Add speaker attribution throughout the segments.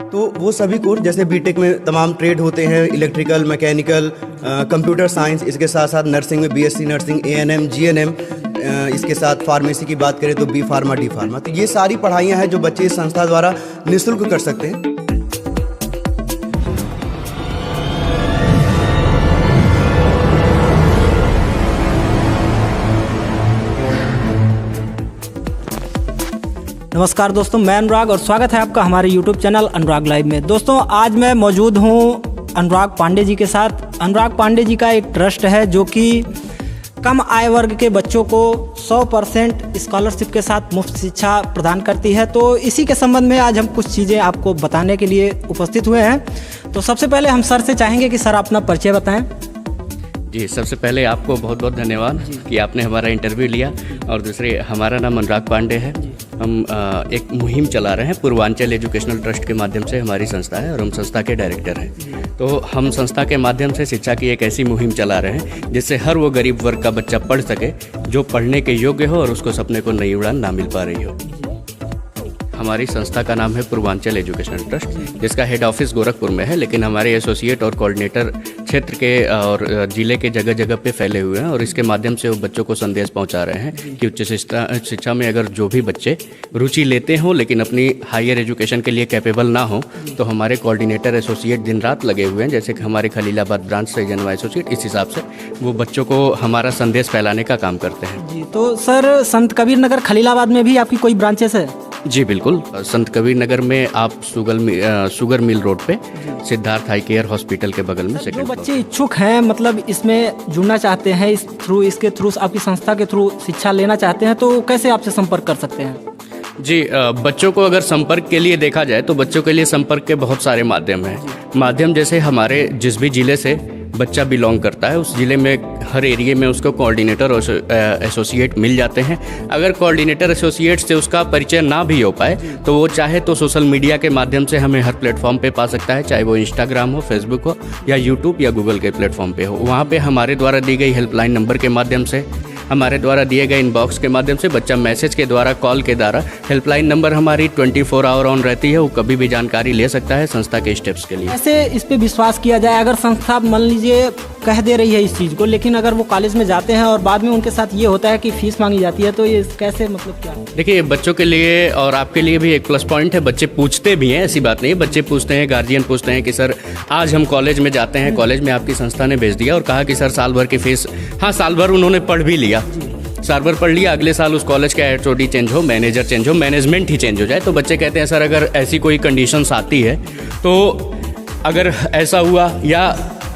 Speaker 1: तो वो सभी कोर्स जैसे बीटेक में तमाम ट्रेड होते हैं, इलेक्ट्रिकल, मैकेनिकल, कंप्यूटर साइंस, इसके साथ साथ नर्सिंग में बीएससी नर्सिंग, एएनएम, जीएनएम, इसके साथ फार्मेसी की बात करें तो बी फार्मा, डी फार्मा। तो ये सारी पढ़ाइयाँ हैं जो बच्चे इस संस्था द्वारा निःशुल्क कर सकते हैं।
Speaker 2: नमस्कार दोस्तों, मैं अनुराग और स्वागत है आपका हमारे YouTube चैनल अनुराग लाइव में। दोस्तों आज मैं मौजूद हूँ अनुराग पांडे जी के साथ। अनुराग पांडे जी का एक ट्रस्ट है जो कि कम आय वर्ग के बच्चों को 100% स्कॉलरशिप के साथ मुफ्त शिक्षा प्रदान करती है। तो इसी के संबंध में आज हम कुछ चीज़ें आपको बताने के लिए उपस्थित हुए हैं। तो सबसे पहले हम सर से चाहेंगे कि सर अपना परिचय बताएं।
Speaker 3: जी, सबसे पहले आपको बहुत बहुत धन्यवाद कि आपने हमारा इंटरव्यू लिया। और दूसरे, हमारा नाम अनुराग पांडे है। हम एक मुहिम चला रहे हैं पूर्वांचल एजुकेशनल ट्रस्ट के माध्यम से, हमारी संस्था है और हम संस्था के डायरेक्टर हैं। तो हम संस्था के माध्यम से शिक्षा की एक ऐसी मुहिम चला रहे हैं जिससे हर वो गरीब वर्ग का बच्चा पढ़ सके जो पढ़ने के योग्य हो और उसको सपने को नई उड़ान ना मिल पा रही हो। हमारी संस्था का नाम है पूर्वांचल एजुकेशनल ट्रस्ट, जिसका हेड ऑफिस गोरखपुर में है, लेकिन हमारे एसोसिएट और कोऑर्डिनेटर क्षेत्र के और जिले के जगह जगह पे फैले हुए हैं। और इसके माध्यम से वो बच्चों को संदेश पहुंचा रहे हैं कि उच्च शिक्षा में अगर जो भी बच्चे रुचि लेते हों लेकिन अपनी हायर एजुकेशन के लिए कैपेबल ना हो, तो हमारे कोऑर्डिनेटर एसोसिएट दिन रात लगे हुए हैं। जैसे कि हमारे खलीलाबाद ब्रांच से जनवा एसोसिएट, इस हिसाब से वो बच्चों को हमारा संदेश फैलाने का काम करते हैं।
Speaker 2: जी, तो सर संत कबीर नगर खलीलाबाद में भी आपकी कोई ब्रांचेस है?
Speaker 3: जी बिल्कुल, संत कबीर नगर में आप शुगर मिल रोड पे सिद्धार्थ हाई केयर हॉस्पिटल के बगल में
Speaker 2: जो बच्चे इच्छुक हैं, मतलब इसमें जुड़ना चाहते हैं, इसके थ्रू आपकी संस्था के थ्रू शिक्षा लेना चाहते हैं, तो कैसे आपसे संपर्क कर सकते हैं?
Speaker 3: जी, बच्चों को अगर संपर्क के लिए देखा जाए तो बच्चों के लिए संपर्क के बहुत सारे माध्यम हैं। जैसे हमारे जिस भी जिले से बच्चा बिलोंग करता है उस जिले में हर एरिया में उसको कोऑर्डिनेटर और एसोसिएट मिल जाते हैं। अगर कोऑर्डिनेटर एसोसिएट से उसका परिचय ना भी हो पाए तो वो चाहे तो सोशल मीडिया के माध्यम से हमें हर प्लेटफॉर्म पे पा सकता है, चाहे वो इंस्टाग्राम हो, फेसबुक हो या यूट्यूब या गूगल के प्लेटफॉर्म पे हो। वहाँ पे हमारे द्वारा दी गई हेल्पलाइन नंबर के माध्यम से, हमारे द्वारा दिए गए इनबॉक्स के माध्यम से बच्चा मैसेज के द्वारा, कॉल के द्वारा, हेल्पलाइन नंबर हमारी 24 आवर ऑन रहती है, वो कभी भी जानकारी ले सकता है संस्था के स्टेप्स के लिए।
Speaker 2: ऐसे इस पे विश्वास किया जाए, अगर संस्था मान लीजिए कह दे रही है इस चीज़ को, लेकिन अगर वो कॉलेज में जाते हैं और बाद में उनके साथ ये होता है कि फीस मांगी जाती है, तो ये कैसे, मतलब क्या?
Speaker 3: देखिए, बच्चों के लिए और आपके लिए भी एक प्लस पॉइंट है, बच्चे पूछते भी हैं, ऐसी बात नहीं है। बच्चे पूछते हैं, गार्जियन पूछते हैं कि सर आज हम कॉलेज में जाते हैं, कॉलेज में आपकी संस्था ने भेज दिया और कहा कि सर साल भर की फीस, हाँ साल भर उन्होंने पढ़ भी लिया, साल भर पढ़ लिया, अगले साल उस कॉलेज का एचओडी चेंज हो, मैनेजर चेंज हो, मैनेजमेंट ही चेंज हो जाए, तो बच्चे कहते हैं सर अगर ऐसी कोई कंडीशंस आती है तो अगर ऐसा हुआ या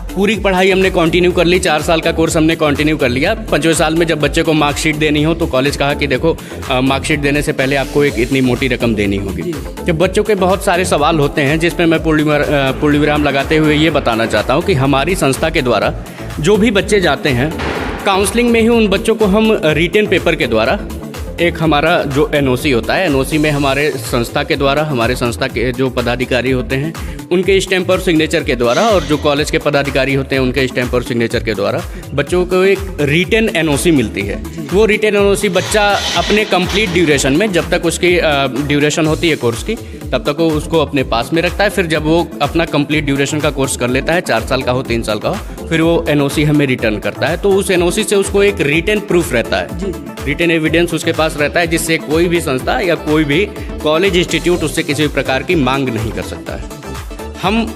Speaker 3: पूरी पढ़ाई हमने कंटिन्यू कर ली, 4 साल का कोर्स हमने कंटिन्यू कर लिया, 5वें साल में जब बच्चे को मार्कशीट देनी हो तो कॉलेज कहा कि देखो मार्कशीट देने से पहले आपको एक इतनी मोटी रकम देनी होगी। तो बच्चों के बहुत सारे सवाल होते हैं जिसमें मैं पूर्ण विराम लगाते हुए ये बताना चाहता हूँ कि हमारी संस्था के द्वारा जो भी बच्चे जाते हैं, काउंसलिंग में ही उन बच्चों को हम रिटन पेपर के द्वारा, एक हमारा जो एनओसी होता है, एनओसी में हमारे संस्था के द्वारा, हमारे संस्था के जो पदाधिकारी होते हैं उनके स्टैंप और सिग्नेचर के द्वारा, और जो कॉलेज के पदाधिकारी होते हैं उनके स्टैंप और सिग्नेचर के द्वारा बच्चों को एक रिटन एनओसी मिलती है। वो रिटन एनओसी बच्चा अपने कंप्लीट ड्यूरेशन में, जब तक उसकी ड्यूरेशन होती है कोर्स की, तब तक वो उसको अपने पास में रखता है। फिर जब वो अपना कंप्लीट ड्यूरेशन का कोर्स कर लेता है, 4 साल का हो, 3 साल का हो, फिर वो एनओसी हमें रिटर्न करता है। तो उस एनओसी से उसको एक रिटन प्रूफ रहता है, रिटन एविडेंस उसके पास रहता है, जिससे कोई भी संस्था या कोई भी कॉलेज इंस्टीट्यूट उससे किसी भी प्रकार की मांग नहीं कर सकता है। हम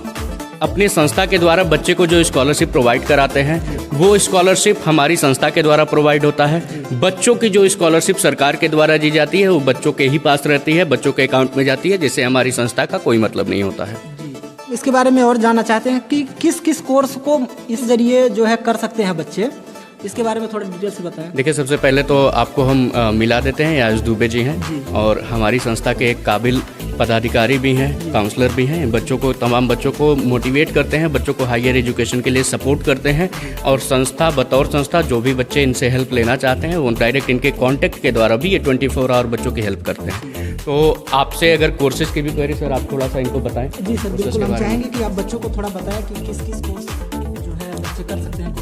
Speaker 3: अपनी संस्था के द्वारा बच्चे को जो स्कॉलरशिप प्रोवाइड कराते हैं, वो स्कॉलरशिप हमारी संस्था के द्वारा प्रोवाइड होता है। बच्चों की जो स्कॉलरशिप सरकार के द्वारा दी जाती है वो बच्चों के ही पास रहती है, बच्चों के अकाउंट में जाती है, जिससे हमारी संस्था का कोई मतलब नहीं होता है।
Speaker 2: इसके बारे में और जानना चाहते हैं कि किस किस कोर्स को इस जरिए जो है कर सकते हैं बच्चे, इसके बारे में थोड़ा डिटेल से बताएं।
Speaker 3: देखिए, सबसे पहले तो आपको हम मिला देते हैं, याज दुबे जी हैं और हमारी संस्था के एक काबिल पदाधिकारी भी हैं, काउंसलर भी हैं। बच्चों को, तमाम बच्चों को मोटिवेट करते हैं, बच्चों को हायर एजुकेशन के लिए सपोर्ट करते हैं। और संस्था, बतौर संस्था, जो भी बच्चे इनसे हेल्प लेना चाहते हैं वो डायरेक्ट इनके कॉन्टैक्ट के द्वारा भी ये 24 आवर बच्चों की हेल्प करते हैं। तो आपसे अगर कोर्सेज की भी क्वेरी सर, आप थोड़ा सा इनको बताएं।
Speaker 2: जी सर, बिल्कुल, हम चाहेंगे कि आप बच्चों को थोड़ा बताएं कि किस किस कोर्स जो है बच्चे कर सकते हैं।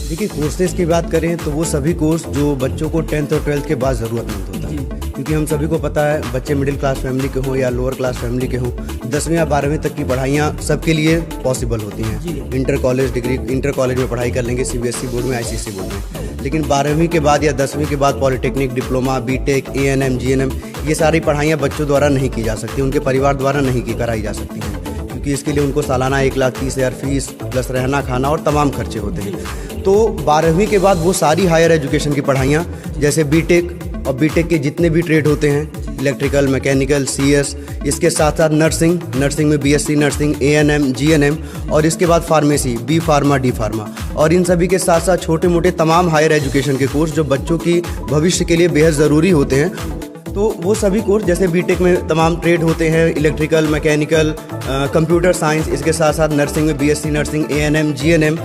Speaker 1: देखिए, कोर्सेज की बात करें तो वो सभी कोर्स जो बच्चों को 10th और 12th के बाद ज़रूरतमंद होता है, क्योंकि हम सभी को पता है बच्चे मिडिल क्लास फैमिली के हों या लोअर क्लास फैमिली के हों, 10वीं या 12वीं तक की पढ़ाइयाँ सबके लिए पॉसिबल होती हैं। Inter college degree, inter college में पढ़ाई कर लेंगे CBSE बोर्ड में, ICSE बोर्ड में। लेकिन 12वीं के बाद या 10वीं के बाद polytechnic, diploma, BTech, ANM, GNM ये सारी पढ़ाइयाँ बच्चों द्वारा नहीं की जा सकती, उनके परिवार द्वारा नहीं कराई जा सकती हैं, क्योंकि इसके लिए उनको सालाना 1,30,000 फीस प्लस रहना खाना और तमाम खर्चे होते हैं। तो 12वीं के बाद वो सारी हायर एजुकेशन की पढ़ाइयाँ जैसे बीटेक और बीटेक के जितने भी ट्रेड होते हैं, इलेक्ट्रिकल, मैकेनिकल, CS, इसके साथ साथ नर्सिंग में BSc नर्सिंग, ANM, GNM और इसके बाद pharmacy, B pharma, D pharma और इन सभी के साथ साथ छोटे मोटे तमाम हायर एजुकेशन के कोर्स जो बच्चों की भविष्य के लिए बेहद ज़रूरी होते हैं। तो वो सभी कोर्स जैसे बीटेक में तमाम ट्रेड होते हैं, इलेक्ट्रिकल, मैकेनिकल, कंप्यूटर साइंस, इसके साथ साथ नर्सिंग में BSc नर्सिंग, ANM, GNM,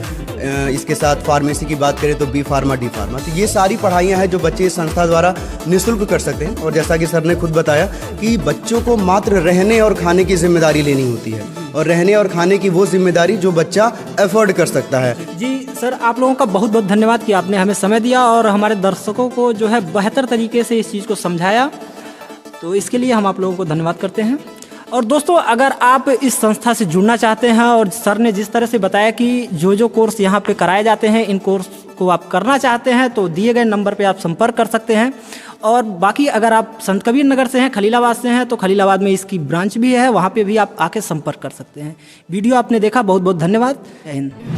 Speaker 1: इसके साथ फार्मेसी की बात करें तो B फार्मा, D फार्मा। तो ये सारी पढ़ाइयाँ हैं जो बच्चे इस संस्था द्वारा निःशुल्क कर सकते हैं। और जैसा कि सर ने खुद बताया कि बच्चों को मात्र रहने और खाने की जिम्मेदारी लेनी होती है, और रहने और खाने की वो जिम्मेदारी जो बच्चा अफोर्ड कर सकता है।
Speaker 2: जी सर, आप लोगों का बहुत बहुत धन्यवाद कि आपने हमें समय दिया और हमारे दर्शकों को जो है बेहतर तरीके से इस चीज़ को समझाया, तो इसके लिए हम आप लोगों को धन्यवाद करते हैं। और दोस्तों, अगर आप इस संस्था से जुड़ना चाहते हैं और सर ने जिस तरह से बताया कि जो कोर्स यहाँ पे कराए जाते हैं, इन कोर्स को आप करना चाहते हैं तो दिए गए नंबर पे आप संपर्क कर सकते हैं। और बाकी अगर आप संत कबीर नगर से हैं, खलीलाबाद से हैं, तो खलीलाबाद में इसकी ब्रांच भी है, वहाँ पे भी आप आके संपर्क कर सकते हैं। वीडियो आपने देखा, बहुत बहुत धन्यवाद। जय हिंद।